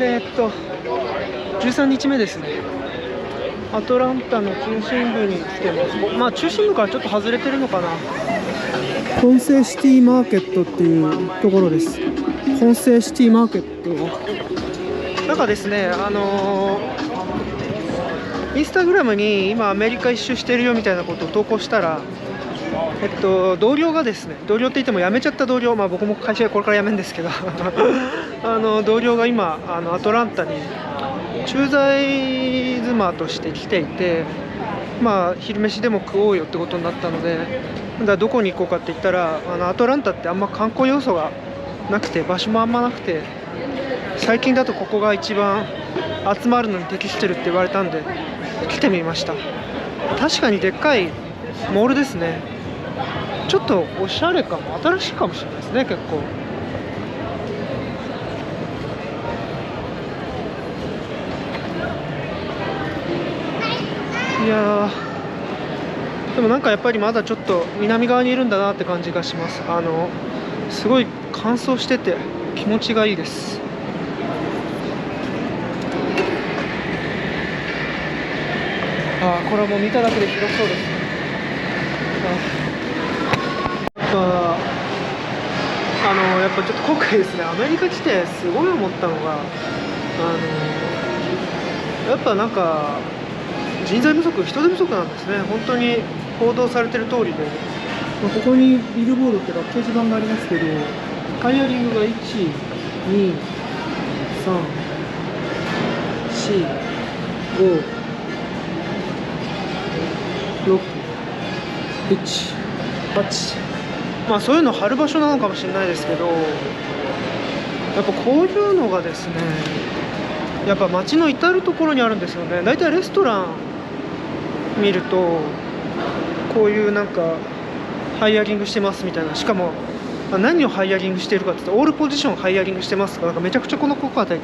13日目ですね。アトランタの中心部に来てます。まあ中心部からちょっと外れてるのかな。本西シティマーケットっていうところです。本西シティマーケットなんかですね、インスタグラムに今アメリカ一周してるよみたいなことを投稿したら、同僚がですね、同僚って言っても辞めちゃった同僚、まあ僕も会社でこれから辞めるんですけど同僚が今アトランタに駐在妻として来ていて、まあ昼飯でも食おうよってことになったので、だからどこに行こうかって言ったら、アトランタってあんま観光要素がなくて、場所もあんまなくて、最近だとここが一番集まるのに適してるって言われたんで来てみました。確かにでっかいモールですね。ちょっとおしゃれかも、新しいかもしれないですね。結構いやー、でもなんかやっぱりまだちょっと南側にいるんだなって感じがします。すごい乾燥してて気持ちがいいです。これはもう見ただけで広そうですね。やっぱちょっと今回ですね、アメリカ来てすごい思ったのが、やっぱなんか人材不足、人手不足なんですね。本当に報道されてる通りで、ここにビルボードっていうか掲示板がありますけど、ハイアリングが1、2、3、4、5、6、7、8、まあそういうの貼る場所なのかもしれないですけど、やっぱこういうのがですね、やっぱ街の至る所にあるんですよね。だいたいレストラン見るとこういうなんかハイアリングしてますみたいな、しかも何をハイアリングしているかって言ったらオールポジションハイアリングしてますとか、なんかめちゃくちゃこの広告与えて、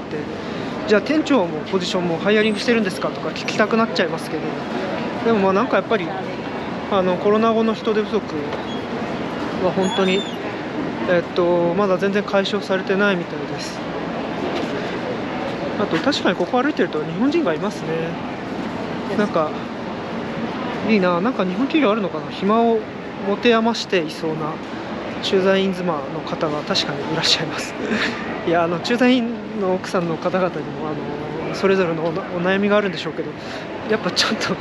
じゃあ店長もポジションもハイアリングしてるんですかとか聞きたくなっちゃいますけど、でもまあなんかやっぱりコロナ後の人手不足は本当にまだ全然解消されてないみたいです。あと確かにここ歩いてると日本人がいますね。なんかいいな、なんか日本企業あるのかな。暇を持て余していそうな駐在員妻の方が確かにいらっしゃいますいや駐在員の奥さんの方々にもそれぞれのお悩みがあるんでしょうけど、やっぱちょっと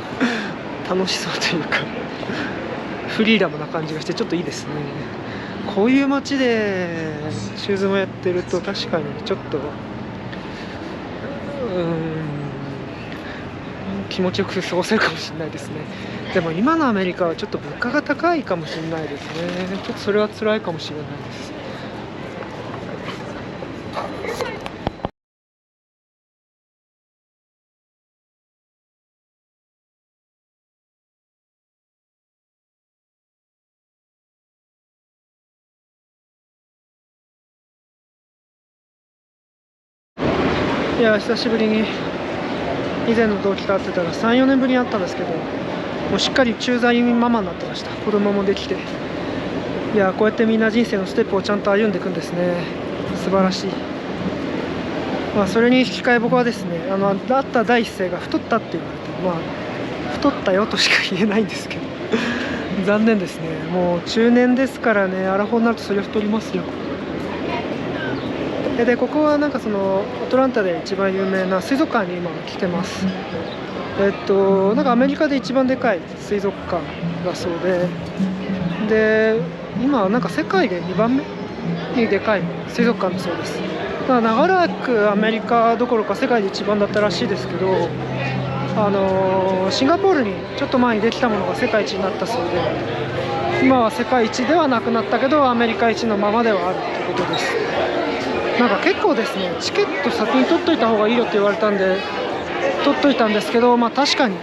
楽しそうというかフリーダムな感じがしてちょっといいですね。こういう街でシューズもやってると確かにちょっと気持ちよく過ごせるかもしれないですね。でも今のアメリカはちょっと物価が高いかもしれないですね。ちょっとそれは辛いかもしれないです。いや久しぶりに以前の同期と会ってたら3、4年ぶりに会ったんですけど、もうしっかり駐在ママになってました。子供もできて、いやこうやってみんな人生のステップをちゃんと歩んでいくんですね。素晴らしい。まあそれに引き換え僕はですね、会った第一声が太ったって言われて、まあ太ったよとしか言えないんですけど残念ですね。もう中年ですからね、アラフォーになるとそれは太りますよ。でここはなんかそのアトランタで一番有名な水族館に今来てます。なんかアメリカで一番でかい水族館だそうで、今はなんか世界で2番目にでかい水族館だそうです。だから長らくアメリカどころか世界で一番だったらしいですけど、シンガポールにちょっと前にできたものが世界一になったそうで、今は世界一ではなくなったけどアメリカ一のままではあるということです。なんか結構ですね、チケット先に取っといた方がいいよって言われたんで取っといたんですけど、まあ確かに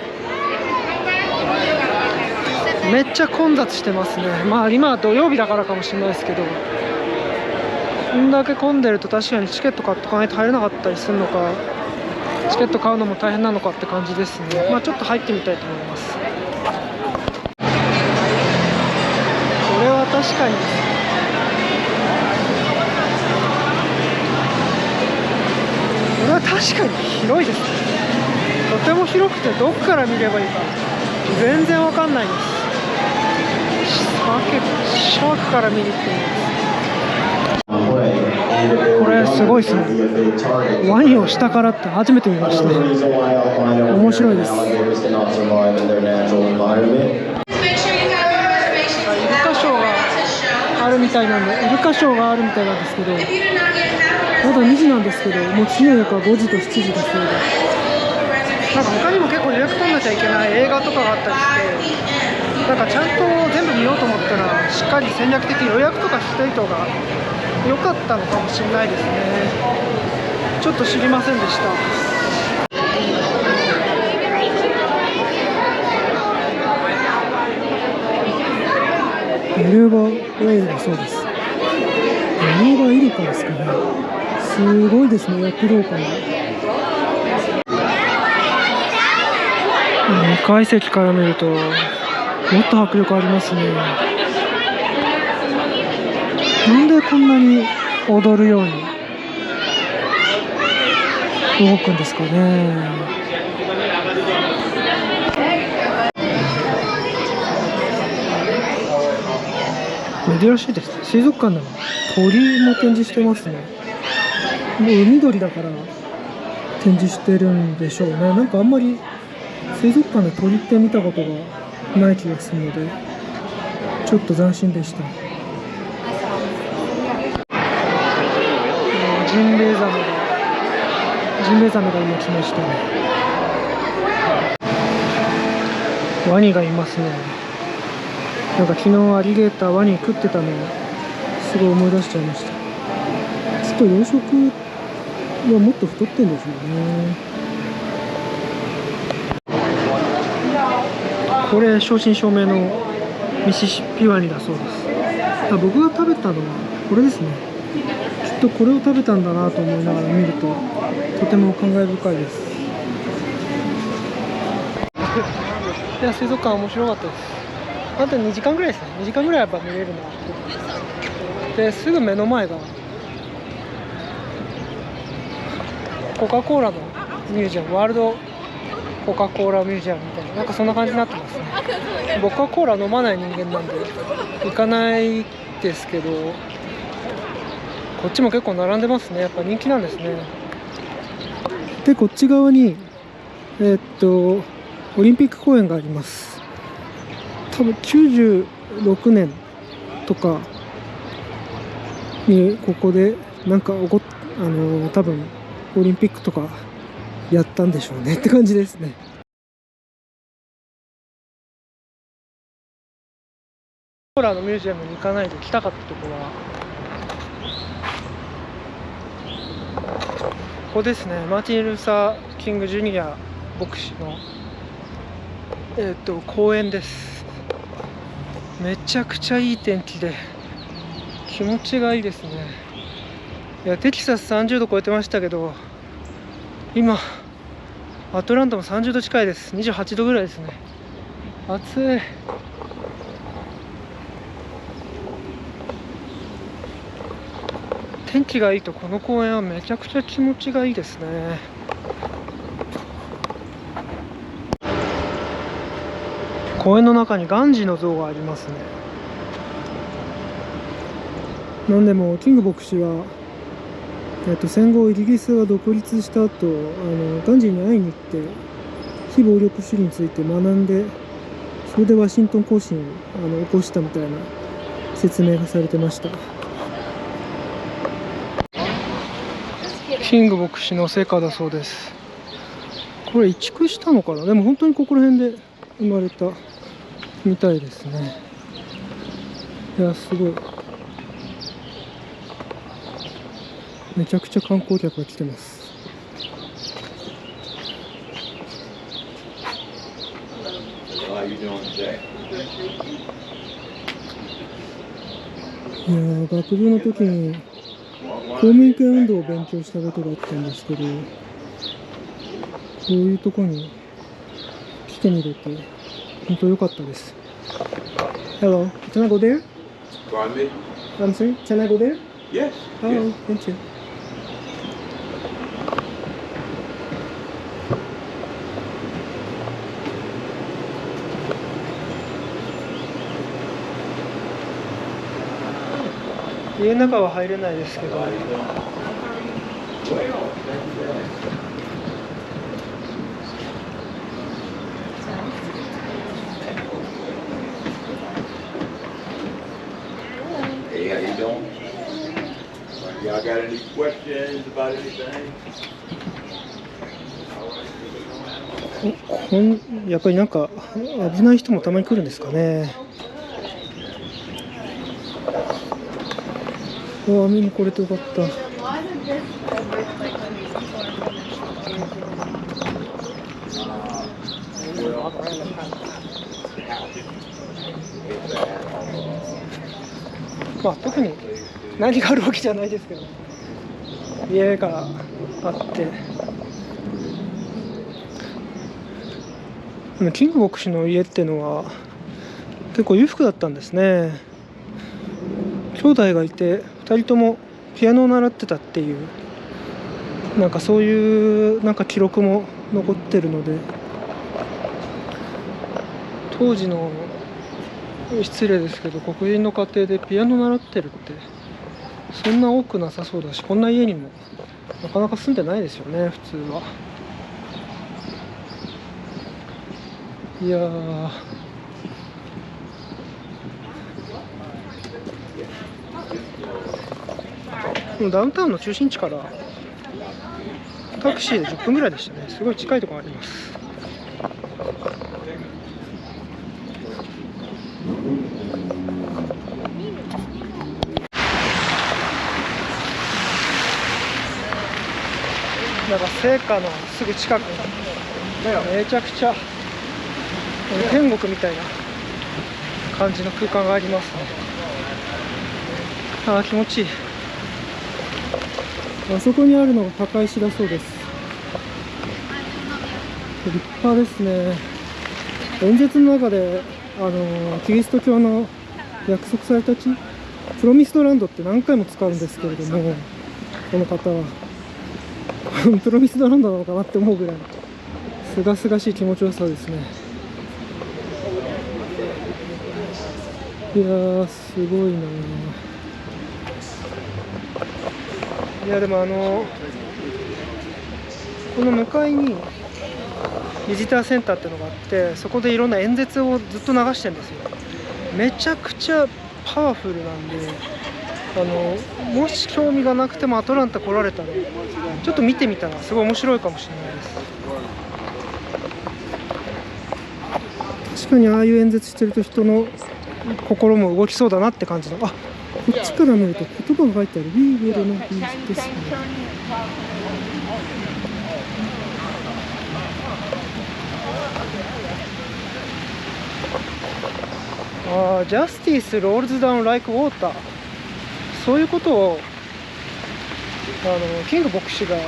めっちゃ混雑してますね。まあ今は土曜日だからかもしれないですけど、こんだけ混んでると確かにチケット買っとかないと入れなかったりするのか、チケット買うのも大変なのかって感じですね。まあちょっと入ってみたいと思います。これは確かにこれ確かに広いですね。とても広くて、どこから見ればいいか全然わかんないです。シャークから見に行ってみます。これすごいですね。ワニを下からって初めて見ました。面白いです。イルカショーがあるみたいなんで、イルカショーがあるみたいなんですけど、まだ2時なんですけど、もう次の日は5時と7時だそうで、なんか他にも結構予約取んなきゃいけない映画とかがあったりして、なんかちゃんと全部見ようと思ったら、しっかり戦略的に予約とかしておいた方が良かったのかもしれないですね。ちょっと知りませんでした。ベルバウェールだそうです。ベルバイルカですかね。すごいですね、躍動感が。2階席から見るともっと迫力ありますね。なんでこんなに踊るように動くんですかね。珍しいです。水族館でも鳥も展示してますね。もう海鳥だから展示してるんでしょうね。なんかあんまり水族館で鳥って見たことがない気がするので、ちょっと斬新でした。ジンベエザメが今来ましたね。ワニがいますね。なんか昨日アリゲーターワニ食ってたのをすごい思い出しちゃいました。きっと養殖はもっと太ってんでしょうね。これ正真正銘のミシシッピワニだそうです。僕が食べたのはこれですね。きっとこれを食べたんだなと思いながら見るととても感慨深いです。いや、水族館面白かったです。あと2時間ぐらいですね。2時間ぐらいやっぱ見れるなで、すぐ目の前がコカ・コーラのミュージアム、ワールドコカ・コーラミュージアムみたいな、なんかそんな感じになってますね。僕はコーラ飲まない人間なんで行かないですけど、こっちも結構並んでますね。やっぱ人気なんですね。で、こっち側にオリンピック公園があります。多分96年とかにここでなんか多分オリンピックとかやったんでしょうねって感じですね。コーラのミュージアムに行かないで来たかったところはここですね。マーティン・ルーサー・キング・ジュニア牧師の公園です。めちゃくちゃいい天気で気持ちがいいですね。いや、テキサス30度超えてましたけど、今アトランタも30度近いです。28度ぐらいですね。暑い。天気がいいとこの公園はめちゃくちゃ気持ちがいいですね。公園の中にガンジーの像がありますね。なんでもキング牧師は、戦後イギリスが独立した後ガンジーに会いに行って非暴力主義について学んで、それでワシントン行進を起こしたみたいな説明がされてました。キング牧師の成果だそうです。これ移築したのかな。でも本当にここら辺で生まれたみたいですね。いや、すごい。めちゃくちゃ観光客が来てます。いや、学部の時に公民権運動を勉強したことがあったんですけど、こういうところに来てみれて本当良かったです。Hello, can I go there? Pardon me? I'm sorry, can I go there? Yes. Oh, thank you. 家の中は入れないですけど、Hey, how you doing? Y'all got any questions about anything? やっぱりなんか危ない人もたまに来るんですかね。見に来れてよかった。まあ特に何があるわけじゃないですけど、家があって。でもキング牧師の家っていうのは結構裕福だったんですね。兄弟がいて2人ともピアノを習ってたっていう、なんかそういうなんか記録も残ってるので、当時の、失礼ですけど、黒人の家庭でピアノ習ってるってそんな多くなさそうだし、こんな家にもなかなか住んでないですよね、普通は。いやー、ダウンタウンの中心地からタクシーで10分ぐらいでしたね。すごい近いところあります。なんか聖火のすぐ近くにめちゃくちゃ天国みたいな感じの空間がありますね。気持ちいい。あそこにあるのが墓石だそうです。立派ですね。演説の中でキリスト教の約束された地、プロミスドランドって何回も使うんですけれども、この方はプロミスドランドなのかなって思うぐらいすがすがしい気持ちよさですね。いやー、すごいな。いやでもこの向かいにビジターセンターっていうのがあって、そこでいろんな演説をずっと流してるんですよ。めちゃくちゃパワフルなんで、もし興味がなくてもアトランタ来られたらちょっと見てみたらすごい面白いかもしれないです。確かにああいう演説してると人の心も動きそうだなって感じの。こっちから見ると言葉が書いてある。We will not beですね。Justice rolls down like water。そういうことをキング牧師が演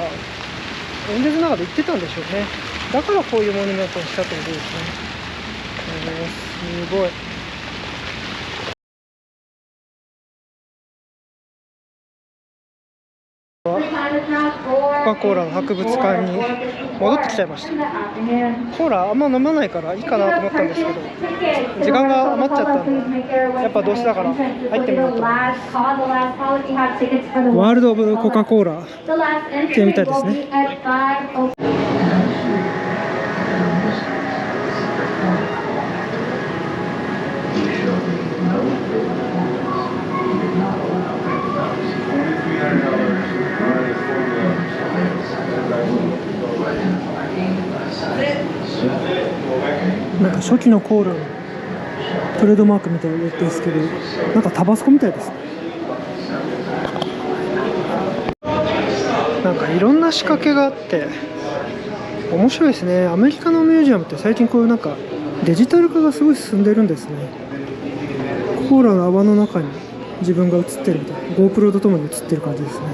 説の中で言ってたんでしょうね。だからこういうモニュメントにしたってことですね。すごい。コカ・コーラの博物館に戻ってきちゃいました。コーラあんま飲まないからいいかなと思ったんですけど、時間が余っちゃったんで、やっぱどうせだから入ってみようと思います。ワールド・オブ・コカ・コーラってみたいですね。なんか初期のコーラのトレードマークみたいですけど、なんかタバスコみたいです。なんかいろんな仕掛けがあって面白いですね。アメリカのミュージアムって最近こういうなんかデジタル化がすごい進んでるんですね。コーラの泡の中に自分が映ってるみたいな、 GoPro とともに映ってる感じですね。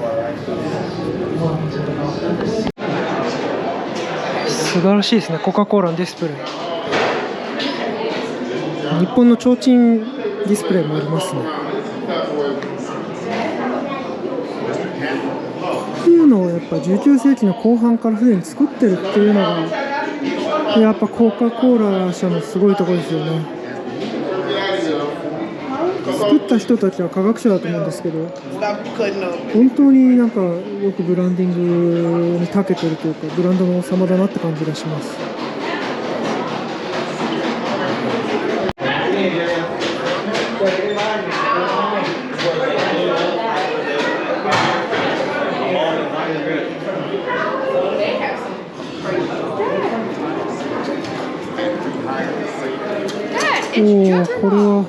素晴らしいですね。コカ・コーラのディスプレイ、日本の提灯ディスプレイもありますね。っていうのをやっぱ19世紀の後半からすでに作ってるっていうのがやっぱコカ・コーラ社のすごいところですよね。作った人たちは科学者だと思うんですけど、 Stop cutting up. 本当になんかよくブランディングに長けてるというか、ブランドの王様だなって感じがします。おお、これは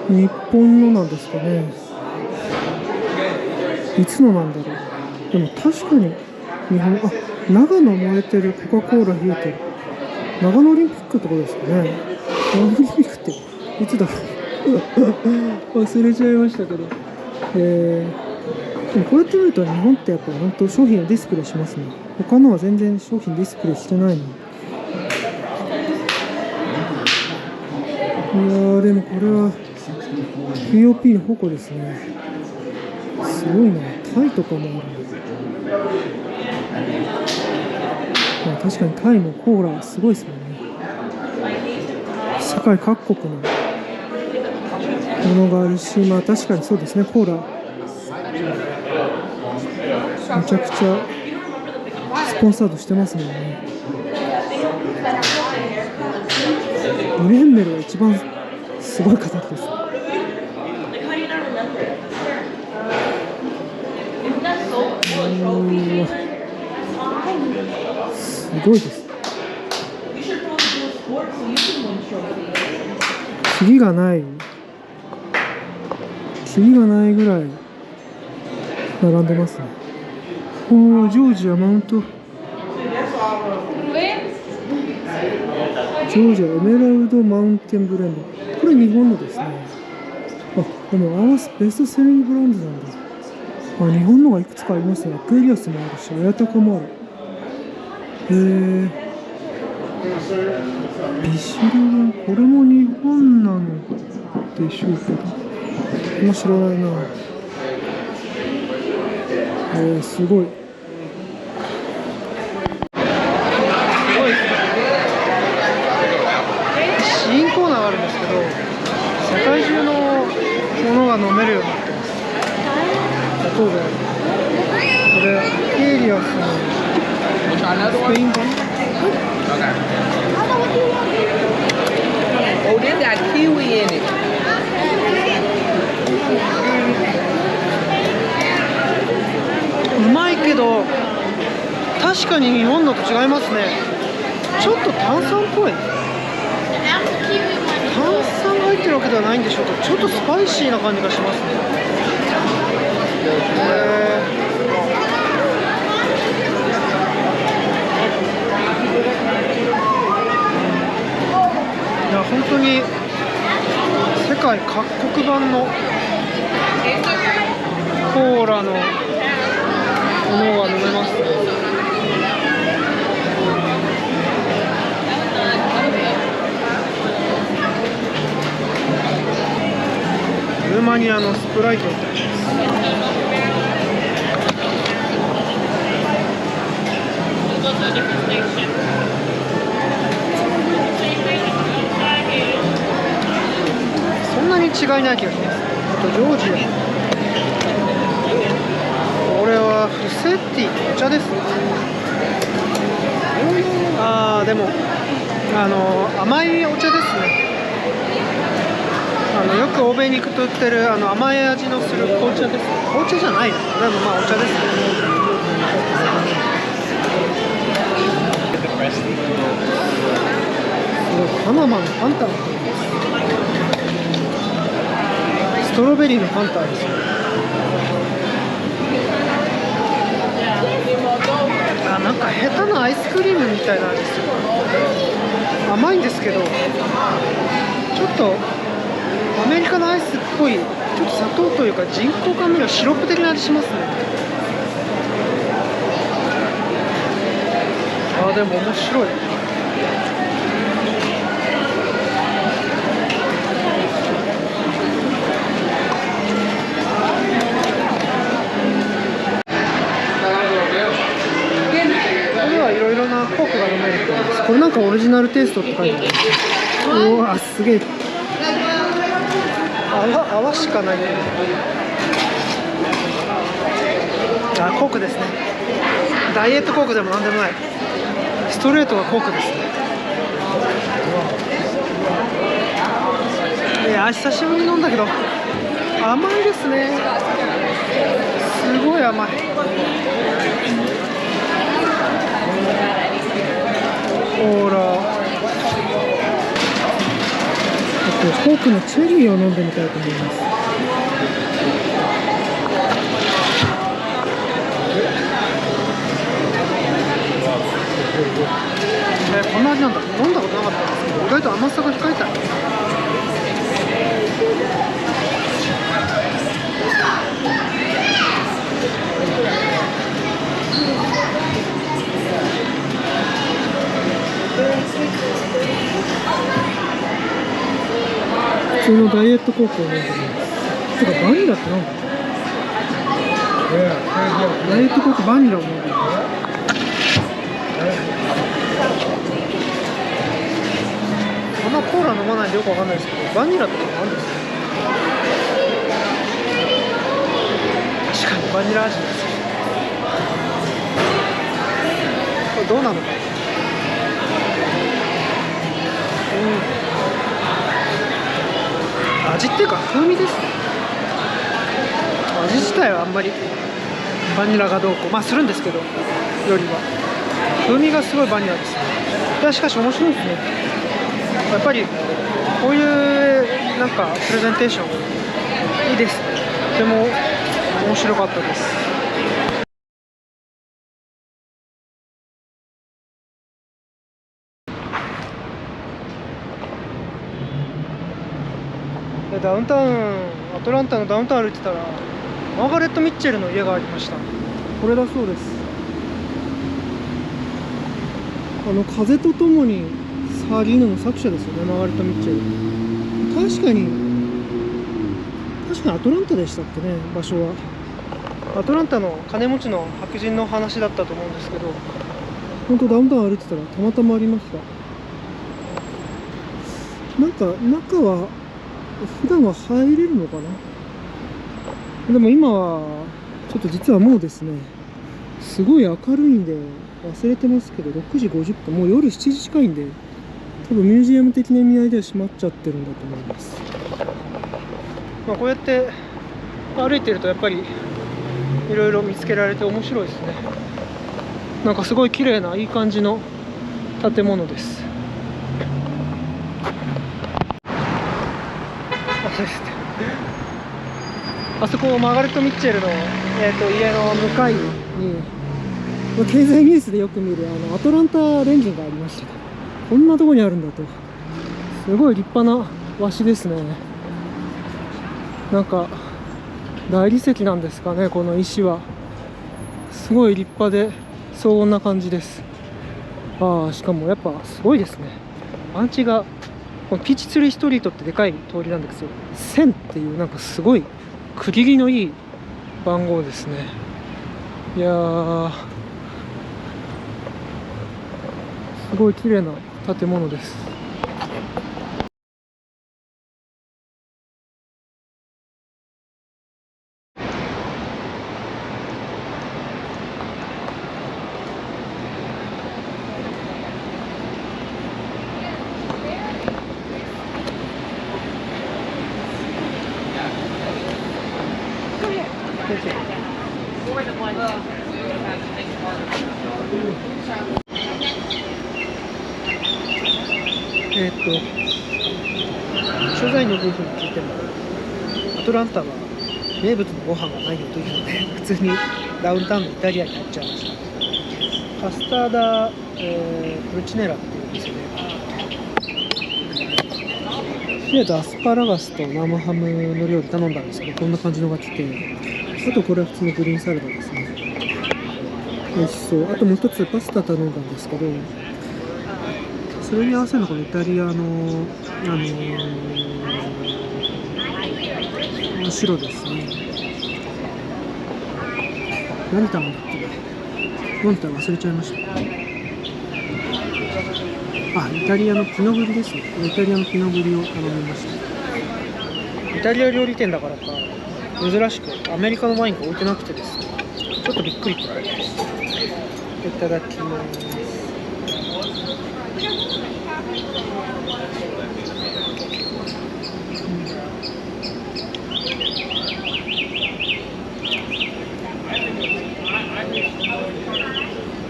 日本のなんですかね。いつのなんだろう。でも確かに日本、あ、長野燃えてる、コカ・コーラ冷えてる。長野オリンピックってことですかね。長野オリンピックっていつだろう忘れちゃいましたけど。でもこうやって見ると日本ってやっぱ本当商品をディスプレイしますね。他のは全然商品ディスプレイしてないのに。いやー、でもこれは POP の矛ですね。すごいな。タイとかもある。まあ、確かにタイもコーラすごいですもんね。世界各国のものがあるし、まあ確かにそうですね。コーラめちゃくちゃスポンサードしてますもんね。ウレンメルが一番すごい形です。すごいです。次がないぐらい並んでますね。おお、ジョージアマウント、ジョージアエメラルドマウンテンブレンド、これ日本のですね。あ、でもアワスベストセリングブランドなんだ。あ、日本のがいくつかありますね。アクエリアスもあるし、綾鷹もある。ビシルはこれも日本なのでしょうけど、知らないな。すごい。試飲コーナーがあるんですけど、世界中のものが飲めるようになってます。例えばこれエイリアスのスペイン版。Oh, this got kiwi in it. うまいけど確かに日本のと違いますね。ちょっと炭酸っぽい。炭酸が入ってるわけではないんでしょうけど、ちょっとスパイシーな感じがしますね。いや、本当に世界各国版のコーラのものが飲めますね。ルーマニアのスプライトみたいです。そんなに違いない気がします。あとジョージア、これはフセッティ、お茶ですね。でも甘いお茶ですね。よく欧米に行くと売ってる甘い味のする紅茶です。紅茶じゃないの、でもまあお茶ですね。パナマのファンタがストロベリーのファンタですね。なんか下手なアイスクリームみたいなんですよ。甘いんですけど、ちょっとアメリカのアイスっぽい、ちょっと砂糖というか人工甘味料、シロップ的な味しますね。でも面白い。いろいろなコークが飲めるってことです。これなんかオリジナルテイストって書いてある。うわ、すげえ。泡しかない。あ、コークですね。ダイエットコークでもなんでもない。ストレートがコークですね。いや、久しぶりに飲んだけど甘いですね。すごい甘い。ほら、コークのチェリーを飲んでみたいと思います。こんな味なんだ。飲んだことなかったんですけど、意外と甘さが控えた。普通のダイエットコークを飲んでみます。てかバニラってなんだ？ダイエットコークバニラを飲んでみます。あんまコーラ飲まないんでよくわかんないですけど、バニラって何ですか？確かにバニラ味です。これどうなのか。味っていうか風味ですね。味自体はあんまりバニラがどうこう、まあするんですけど、よりは風味がすごいバニラです。いや、しかし面白いですね。やっぱりこういうなんかプレゼンテーションいいですね。とても面白かったです。ダウンタウン、アトランタのダウンタウン歩いてたらマーガレット・ミッチェルの家がありました。これだそうです。風とともに去りぬの作者ですよね、マーガレット・ミッチェル。確かにアトランタでしたっけね、場所は。アトランタの金持ちの白人の話だったと思うんですけど、本当ダウンタウン歩いてたらたまたまありました。なんか中は普段は入れるのかな。でも今はちょっと実はもうですね、すごい明るいんで忘れてますけど、6時50分、もう夜7時近いんで、多分ミュージアム的な意味合いでは閉まっちゃってるんだと思います。まあこうやって歩いてるとやっぱりいろいろ見つけられて面白いですね。なんかすごい綺麗ないい感じの建物です。あそこマーガレット・ミッチェルの、家の向かいに経済ニュースでよく見るアトランタレンジンがありました。こんなとこにあるんだと。すごい立派な和紙ですね。なんか大理石なんですかね、この石は。すごい立派で荘厳な感じです。しかもやっぱすごいですね。番地がこのピーチツリーストリートってでかい通りなんですよ。1000っていうなんかすごい区切りのいい番号ですね。いやー、すごい綺麗な建物です。取材の部分に聞いても、アトランタは名物のご飯がないよというので、普通にダウンタウンのイタリアンに行っちゃいました。カスターダ、プルチネラっていうんですよね。とりあえずアスパラガスと生ハムの料理頼んだんですけど、こんな感じのが来て、あとこれは普通のグリーンサラダですね。美味しそう。あともう一つパスタ頼んだんですけど、それに合わせるのがイタリアの白ですね。何頼んだっけな。何頼んだか忘れちゃいました。イタリアのピノグリですね。イタリアのピノグリを頼みました。イタリア料理店だからか珍しくアメリカのワインが置いてなくてですね、ちょっとびっくりです。いただきます。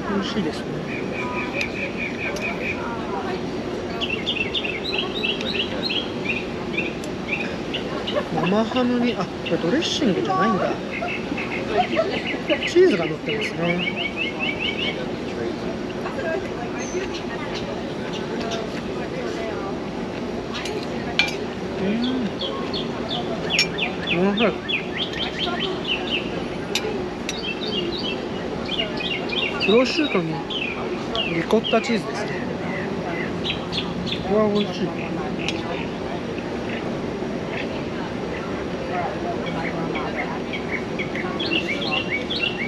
美味しいですね。生ハムに、あ、これドレッシングじゃないんだ。チーズが乗ってますね。おいしい。プロシュートにリコッタチーズですね。これは美味しい。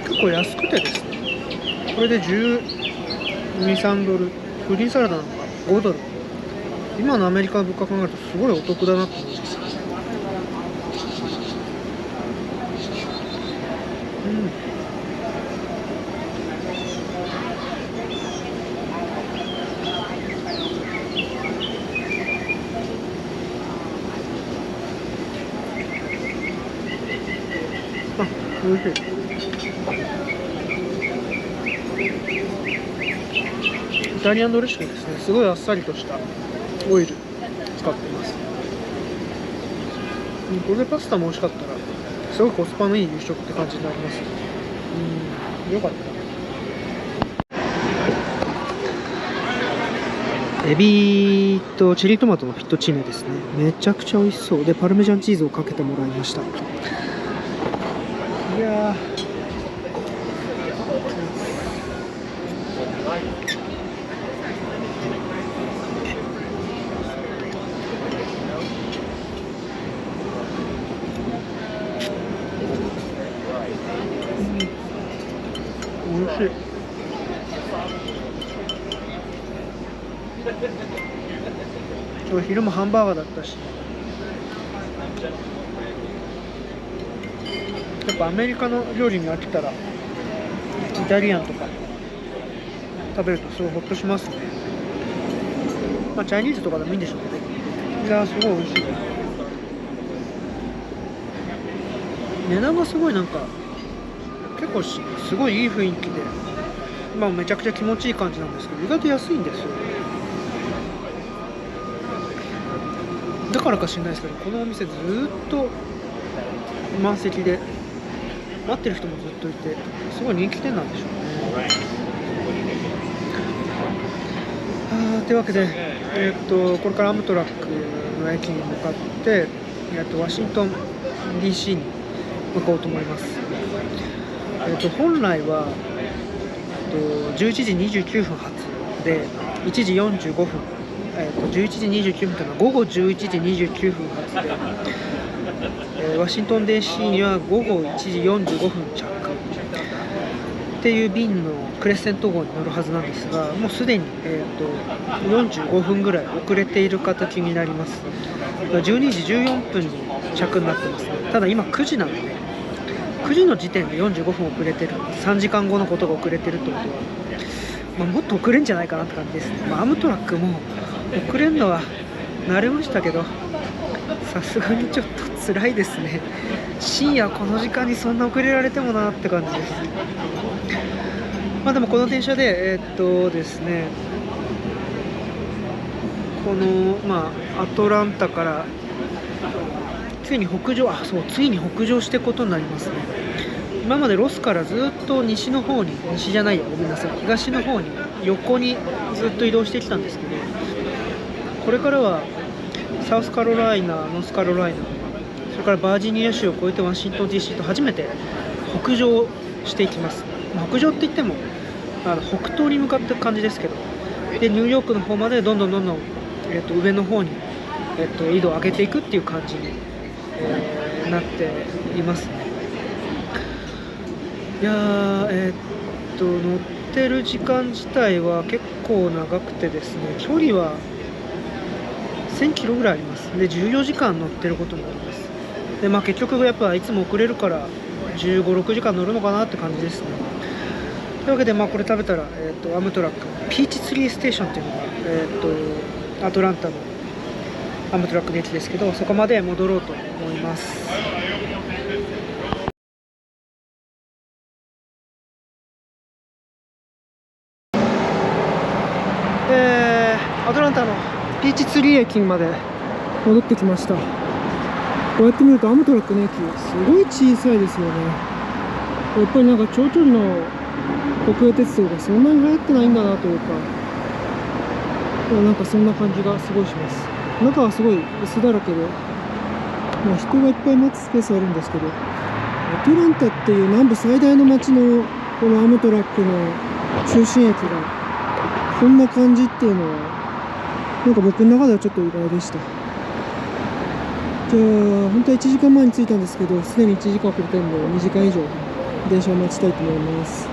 結構安くてですね、これで12、3ドル、フリーサラダなんか5ドル。今のアメリカの物価考えるとすごいお得だなと思います。あ、美味しい。イタリアンドレッシングですね。すごいあっさりとしたオイル使っています。これでパスタも美味しかったらすごいコスパのいい夕食って感じになります。よかった。エビとチリトマトのフィットチーネですね。めちゃくちゃ美味しそうで、パルメジャンチーズをかけてもらいました。いやー、美味しい。今日昼もハンバーガーだったし、やっぱアメリカの料理に飽きたらイタリアンとか食べるとすごいホッとしますね。まあチャイニーズとかでもいいんでしょうけど、いやーすごい美味しい。値段がすごいなんか結構すごいいい雰囲気で、まあめちゃくちゃ気持ちいい感じなんですけど、意外と安いんですよ。だからか知らないですけど、このお店ずーっと満席で待ってる人もずっといて、すごい人気店なんでしょうね。というわけで、これからアムトラックの駅に向かって、ワシントン DC に向かおうと思います。本来は、11時29分発で1時45分、11時29分というのは午後11時29分発で、ワシントン DC には午後1時45分着っていう便のクレッセント号に乗るはずなんですが、もうすでに、45分ぐらい遅れている形になります。12時14分に着になってますね。ただ今9時なので、9時の時点で45分遅れてる、3時間後のことが遅れてるってことは、もっと遅れんじゃないかなって感じですね。アムトラックも遅れるのは慣れましたけど、さすがにちょっと辛いですね。深夜この時間にそんな遅れられてもなって感じです。でもこの電車でですね、このアトランタからついに北上していくことになりますね。今までロスからずっと西の方に、西じゃないや、ごめんなさい、東の方に横にずっと移動してきたんですけど、これからはサウスカロライナ、ノースカロライナ、それからバージニア州を越えてワシントン DC と初めて北上していきます。北上って言っても北東に向かっていく感じですけど、でニューヨークの方までどんどん、上の方に、緯度を上げていくっていう感じに、なっていますね。いやー、乗ってる時間自体は結構長くてですね、距離は1000キロぐらいあります。で14時間乗ってることになります。で結局やっぱいつも遅れるから15、6時間乗るのかなって感じですね。というわけでこれ食べたら、アムトラックピーチツリーステーションっていうのが、アトランタのアムトラックの駅ですけど、そこまで戻ろうと思います。アトランタのピーチツリー駅まで戻ってきました。こうやって見るとアムトラックの駅すごい小さいですよね。やっぱり長距離の国営鉄道がそんなに流行ってないんだなというか、そんな感じがすごいします。中はすごい薄だらけで、人がいっぱい待つスペースあるんですけど、アトランタっていう南部最大の街のこのアムトラックの中心駅がこんな感じっていうのは僕の中ではちょっと意外でした。じゃあ本当は1時間前に着いたんですけど、すでに1時間遅れてるんで2時間以上電車を待ちたいと思います。